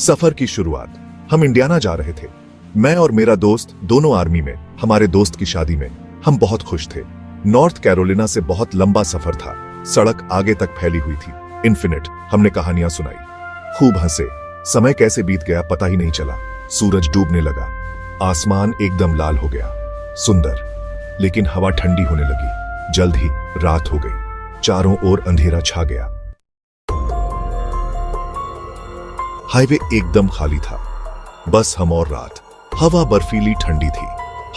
सफर की शुरुआत। हम इंडियाना जा रहे थे। मैं और मेरा दोस्त दोनों आर्मी में। हमारे दोस्त की शादी में हम बहुत खुश थे। नॉर्थ कैरोलिना से बहुत लंबा सफर था। सड़क आगे तक फैली हुई थी। इन्फिनिट। हमने कहानियां सुनाई, खूब हंसे। समय कैसे बीत गया पता ही नहीं चला। सूरज डूबने लगा, आसमान एकदम लाल हो गया। सुंदर। लेकिन हवा ठंडी होने लगी। जल्द ही रात हो गई। चारों ओर अंधेरा छा गया। हाईवे एकदम खाली था। बस हम और रात। हवा बर्फीली ठंडी थी।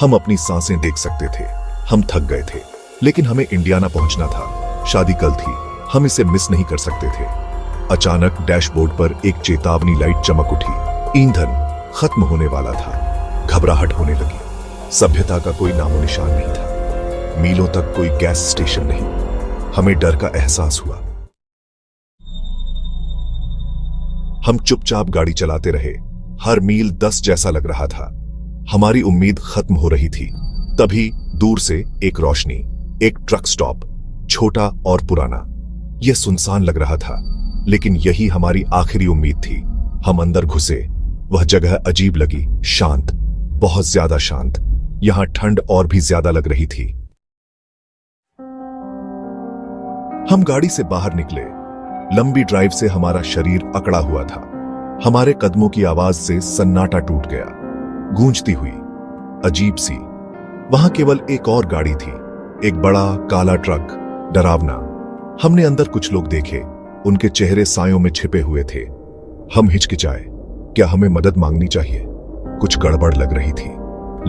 हम अपनी सांसें देख सकते थे। हम थक गए थे, लेकिन हमें इंडियाना पहुंचना था। शादी कल थी, हम इसे मिस नहीं कर सकते थे। अचानक डैशबोर्ड पर एक चेतावनी लाइट चमक उठी। ईंधन खत्म होने वाला था। घबराहट होने लगी। सभ्यता का कोई नामो निशान नहीं था। मीलों तक कोई गैस स्टेशन नहीं। हमें डर का एहसास हुआ। हम चुपचाप गाड़ी चलाते रहे। हर मील 10 जैसा लग रहा था। हमारी उम्मीद खत्म हो रही थी। तभी दूर से एक रोशनी, एक ट्रक स्टॉप, छोटा और पुराना। यह सुनसान लग रहा था, लेकिन यही हमारी आखिरी उम्मीद थी। हम अंदर घुसे। वह जगह अजीब लगी, शांत, बहुत ज्यादा शांत। यहां ठंड और भी ज्यादा लग रही थी। हम गाड़ी से बाहर निकले। लंबी ड्राइव से हमारा शरीर अकड़ा हुआ था। हमारे कदमों की आवाज से सन्नाटा टूट गया, गूंजती हुई, अजीब सी। वहां केवल एक और गाड़ी थी, एक बड़ा काला ट्रक, डरावना। हमने अंदर कुछ लोग देखे। उनके चेहरे सायों में छिपे हुए थे। हम हिचकिचाए। क्या हमें मदद मांगनी चाहिए? कुछ गड़बड़ लग रही थी,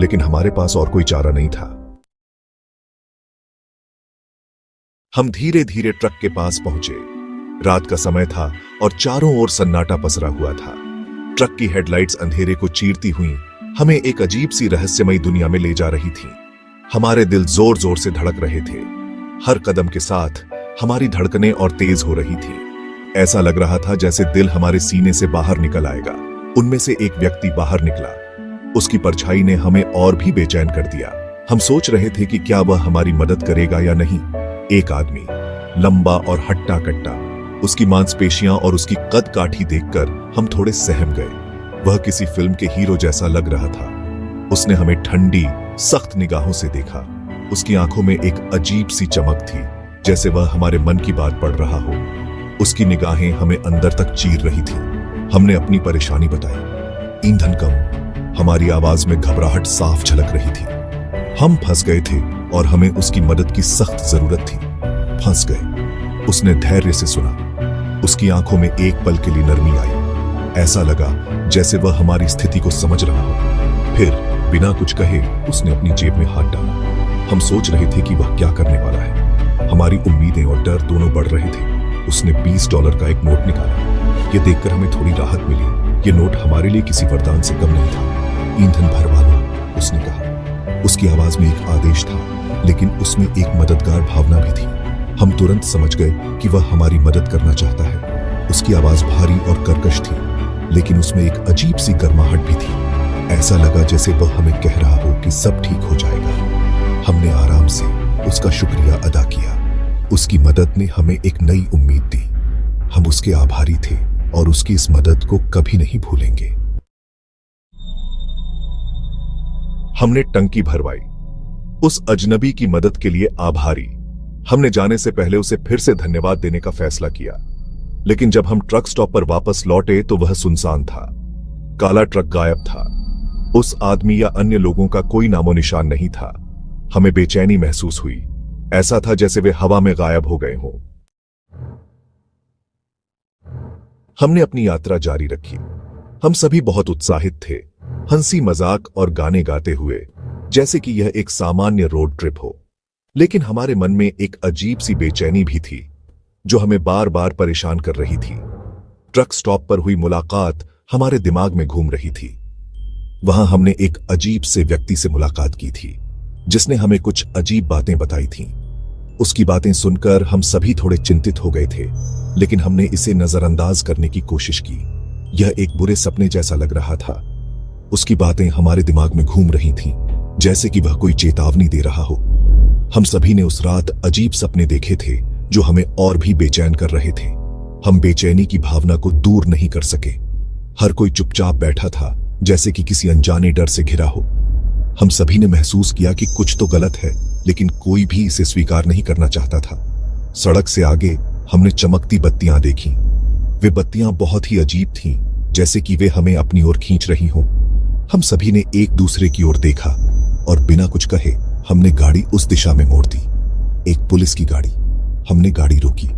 लेकिन हमारे पास और कोई चारा नहीं था। हम धीरे धीरे ट्रक के पास पहुंचे। रात का समय था और चारों ओर सन्नाटा पसरा हुआ था। ट्रक की हेडलाइट्स अंधेरे को चीरती हुई हमें एक अजीब सी रहस्यमयी दुनिया में ले जा रही थी। हमारे दिल जोर जोर से धड़क रहे थे। हर कदम के साथ हमारी धड़कनें और तेज हो रही थी। ऐसा लग रहा था जैसे दिल हमारे सीने से बाहर निकल आएगा। उनमें से एक व्यक्ति बाहर निकला। उसकी परछाई ने हमें और भी बेचैन कर दिया। हम सोच रहे थे कि क्या वह हमारी मदद करेगा या नहीं। एक आदमी, लंबा और हट्टा कट्टा। उसकी मांसपेशियां और उसकी कद काठी देखकर हम थोड़े सहम गए। वह किसी फिल्म के हीरो जैसा लग रहा था। उसने हमें ठंडी, सख्त निगाहों से देखा। उसकी आंखों में एक अजीब सी चमक थी, जैसे वह हमारे मन की बात पढ़ रहा हो। उसकी निगाहें हमें अंदर तक चीर रही थी। हमने अपनी परेशानी बताई। ईंधन कम। हमारी आवाज में घबराहट साफ झलक रही थी। हम फंस गए थे और हमें उसकी मदद की सख्त जरूरत थी। फंस गए। उसने धैर्य से सुना। उसकी आंखों में एक पल के लिए नरमी आई। ऐसा लगा जैसे वह हमारी स्थिति को समझ रहा हो। फिर बिना कुछ कहे उसने अपनी जेब में हाथ डाला। हम सोच रहे थे कि वह क्या करने वाला है। हमारी उम्मीदें और डर दोनों बढ़ रहे थे। उसने $20 का एक नोट निकाला। यह देखकर हमें थोड़ी राहत मिली। यह नोट हमारे लिए किसी वरदान से कम नहीं था। ईंधन भरवा लो, उसने कहा। उसकी आवाज में एक आदेश था, लेकिन उसमें एक मददगार भावना भी थी। हम तुरंत समझ गए कि वह हमारी मदद करना चाहता है। उसकी आवाज भारी और कर्कश थी, लेकिन उसमें एक अजीब सी गर्माहट भी थी। ऐसा लगा जैसे वह हमें कह रहा हो कि सब ठीक हो जाएगा। हमने आराम से उसका शुक्रिया अदा किया। उसकी मदद ने हमें एक नई उम्मीद दी। हम उसके आभारी थे और उसकी इस मदद को कभी नहीं भूलेंगे। हमने टंकी भरवाई। उस अजनबी की मदद के लिए आभारी। हमने जाने से पहले उसे फिर से धन्यवाद देने का फैसला किया, लेकिन जब हम ट्रक स्टॉप पर वापस लौटे तो वह सुनसान था। काला ट्रक गायब था। उस आदमी या अन्य लोगों का कोई नामो निशान नहीं था। हमें बेचैनी महसूस हुई। ऐसा था जैसे वे हवा में गायब हो गए हों। हमने अपनी यात्रा जारी रखी। हम सभी बहुत उत्साहित थे, हंसी मजाक और गाने गाते हुए, जैसे कि यह एक सामान्य रोड ट्रिप हो। लेकिन हमारे मन में एक अजीब सी बेचैनी भी थी, जो हमें बार बार परेशान कर रही थी। ट्रक स्टॉप पर हुई मुलाकात हमारे दिमाग में घूम रही थी। वहां हमने एक अजीब से व्यक्ति से मुलाकात की थी, जिसने हमें कुछ अजीब बातें बताई थीं। उसकी बातें सुनकर हम सभी थोड़े चिंतित हो गए थे, लेकिन हमने इसे नजरअंदाज करने की कोशिश की। यह एक बुरे सपने जैसा लग रहा था। उसकी बातें हमारे दिमाग में घूम रही थीं, जैसे कि वह कोई चेतावनी दे रहा हो। हम सभी ने उस रात अजीब सपने देखे थे, जो हमें और भी बेचैन कर रहे थे। हम बेचैनी की भावना को दूर नहीं कर सके। हर कोई चुपचाप बैठा था, जैसे कि किसी अनजाने डर से घिरा हो। हम सभी ने महसूस किया कि कुछ तो गलत है, लेकिन कोई भी इसे स्वीकार नहीं करना चाहता था। सड़क से आगे हमने चमकती बत्तियां देखी। वे बत्तियां बहुत ही अजीब थीं, जैसे कि वे हमें अपनी ओर खींच रही हों। हम सभी ने एक दूसरे की ओर देखा और बिना कुछ कहे हमने गाड़ी उस दिशा में मोड़ दी। एक पुलिस की गाड़ी। हमने गाड़ी रोकी।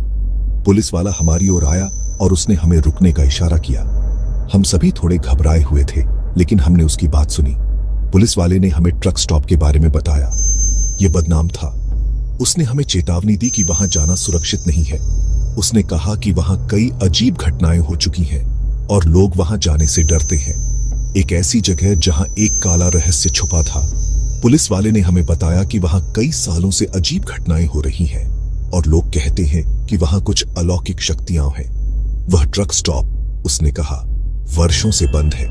पुलिस वाला हमारी ओर आया और उसने हमें रुकने का इशारा किया। हम सभी थोड़े घबराए हुए थे, लेकिन हमने उसकी बात सुनी। पुलिस वाले ने हमें ट्रक स्टॉप के बारे में बताया। यह बदनाम था। उसने हमें चेतावनी दी कि वहां जाना सुरक्षित नहीं है। उसने कहा कि वहां कई अजीब घटनाएं हो चुकी हैं और लोग वहां जाने से डरते हैं। एक ऐसी जगह जहां एक काला रहस्य छुपा था। पुलिस वाले ने हमें बताया कि वहां कई सालों से अजीब घटनाएं हो रही हैं और लोग कहते हैं कि वहां कुछ अलौकिक शक्तियां हैं। वह ट्रक स्टॉप, उसने कहा, वर्षों से बंद है।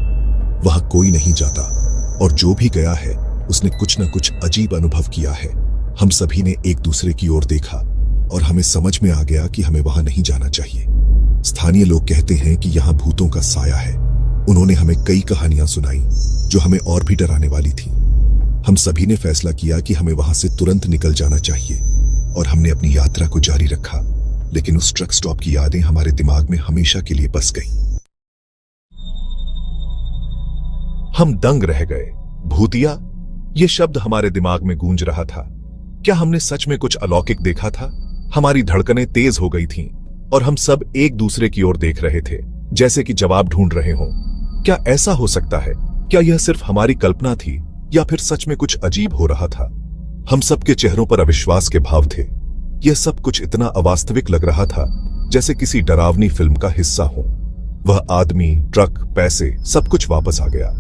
वहां कोई नहीं जाता और जो भी गया है उसने कुछ न कुछ अजीब अनुभव किया है। हम सभी ने एक दूसरे की ओर देखा और हमें समझ में आ गया कि हमें वहां नहीं जाना चाहिए। स्थानीय लोग कहते हैं कि यहां भूतों का साया है। उन्होंने हमें कई कहानियां सुनाई जो हमें और भी डराने वाली थी। हम सभी ने फैसला किया कि हमें वहां से तुरंत निकल जाना चाहिए और हमने अपनी यात्रा को जारी रखा, लेकिन उस ट्रक स्टॉप की यादें हमारे दिमाग में हमेशा के लिए बस गईं। हम दंग रह गए। भूतिया, यह शब्द हमारे दिमाग में गूंज रहा था। क्या हमने सच में कुछ अलौकिक देखा था? हमारी धड़कनें तेज हो गई थीं और हम सब एक दूसरे की ओर देख रहे थे, जैसे कि जवाब ढूंढ रहे हों। क्या ऐसा हो सकता है? क्या यह सिर्फ हमारी कल्पना थी या फिर सच में कुछ अजीब हो रहा था? हम सबके चेहरों पर अविश्वास के भाव थे। यह सब कुछ इतना अवास्तविक लग रहा था, जैसे किसी डरावनी फिल्म का हिस्सा हो। वह आदमी, ट्रक, पैसे, सब कुछ वापस आ गया।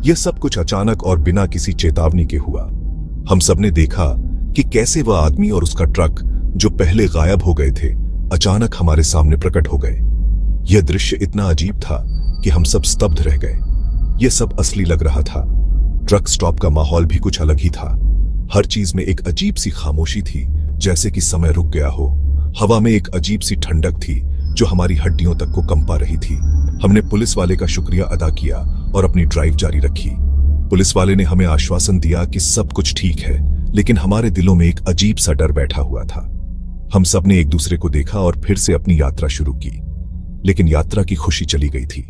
यह सब कुछ अचानक और बिना किसी चेतावनी के हुआ। हम सबने देखा कि कैसे वह आदमी और उसका ट्रक, जो पहले गायब हो गए थे, अचानक हमारे सामने प्रकट हो गए। यह दृश्य इतना अजीब था कि हम सब स्तब्ध रह गए। यह सब असली लग रहा था। ट्रक स्टॉप का माहौल भी कुछ अलग ही था। हर चीज में एक अजीब सी खामोशी थी, जैसे कि समय रुक गया हो। हवा में एक अजीब सी ठंडक थी जो हमारी हड्डियों तक को कंपा रही थी। हमने पुलिस वाले का शुक्रिया अदा किया और अपनी ड्राइव जारी रखी। पुलिस वाले ने हमें आश्वासन दिया कि सब कुछ ठीक है, लेकिन हमारे दिलों में एक अजीब सा डर बैठा हुआ था। हम सब ने एक दूसरे को देखा और फिर से अपनी यात्रा शुरू की, लेकिन यात्रा की खुशी चली गई थी।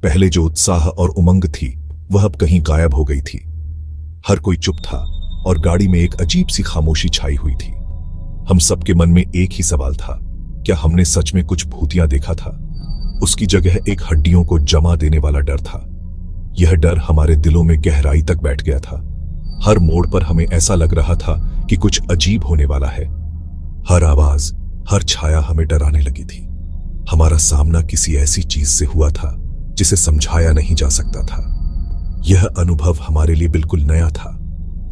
पहले जो उत्साह और उमंग थी, वह अब कहीं गायब हो गई थी। हर कोई चुप था और गाड़ी में एक अजीब सी खामोशी छाई हुई थी। हम सबके मन में एक ही सवाल था, क्या हमने सच में कुछ भूतिया देखा था? उसकी जगह एक हड्डियों को जमा देने वाला डर था। यह डर हमारे दिलों में गहराई तक बैठ गया था। हर मोड़ पर हमें ऐसा लग रहा था कि कुछ अजीब होने वाला है। हर आवाज, हर छाया हमें डराने लगी थी। हमारा सामना किसी ऐसी चीज से हुआ था जिसे समझाया नहीं जा सकता था। यह अनुभव हमारे लिए बिल्कुल नया था।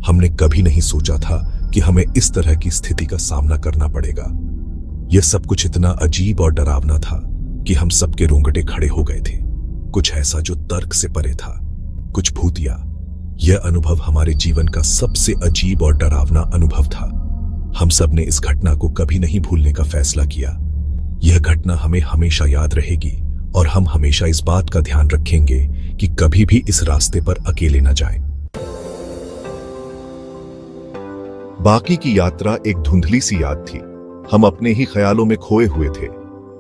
हमने कभी नहीं सोचा था कि हमें इस तरह की स्थिति का सामना करना पड़ेगा। यह सब कुछ इतना अजीब और डरावना था कि हम सबके रोंगटे खड़े हो गए थे। कुछ ऐसा जो तर्क से परे था, कुछ भूतिया। यह अनुभव हमारे जीवन का सबसे अजीब और डरावना अनुभव था। हम सब ने इस घटना को कभी नहीं भूलने का फैसला किया। यह घटना हमें हमेशा याद रहेगी और हम हमेशा इस बात का ध्यान रखेंगे कि कभी भी इस रास्ते पर अकेले न जाएं। बाकी की यात्रा एक धुंधली सी याद थी। हम अपने ही ख्यालों में खोए हुए थे,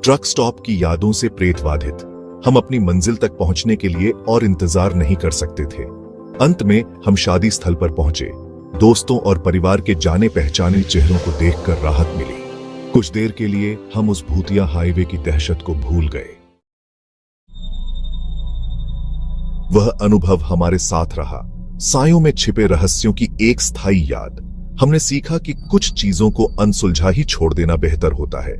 ट्रक स्टॉप की यादों से प्रेतवाधित। हम अपनी मंजिल तक पहुंचने के लिए और इंतजार नहीं कर सकते थे। अंत में हम शादी स्थल पर पहुंचे। दोस्तों और परिवार के जाने पहचाने चेहरों को देखकर राहत मिली। कुछ देर के लिए हम उस भूतिया हाईवे की दहशत को भूल गए। वह अनुभव हमारे साथ रहा, सायों में छिपे रहस्यों की एक स्थायी याद। हमने सीखा कि कुछ चीजों को अनसुलझा ही छोड़ देना बेहतर होता है।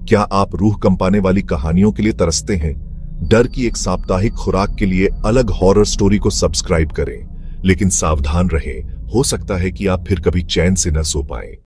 क्या आप रूह कंपाने वाली कहानियों के लिए तरसते हैं? डर की एक साप्ताहिक खुराक के लिए अलग हॉरर स्टोरी को सब्सक्राइब करें, लेकिन सावधान रहें, हो सकता है कि आप फिर कभी चैन से न सो पाएं।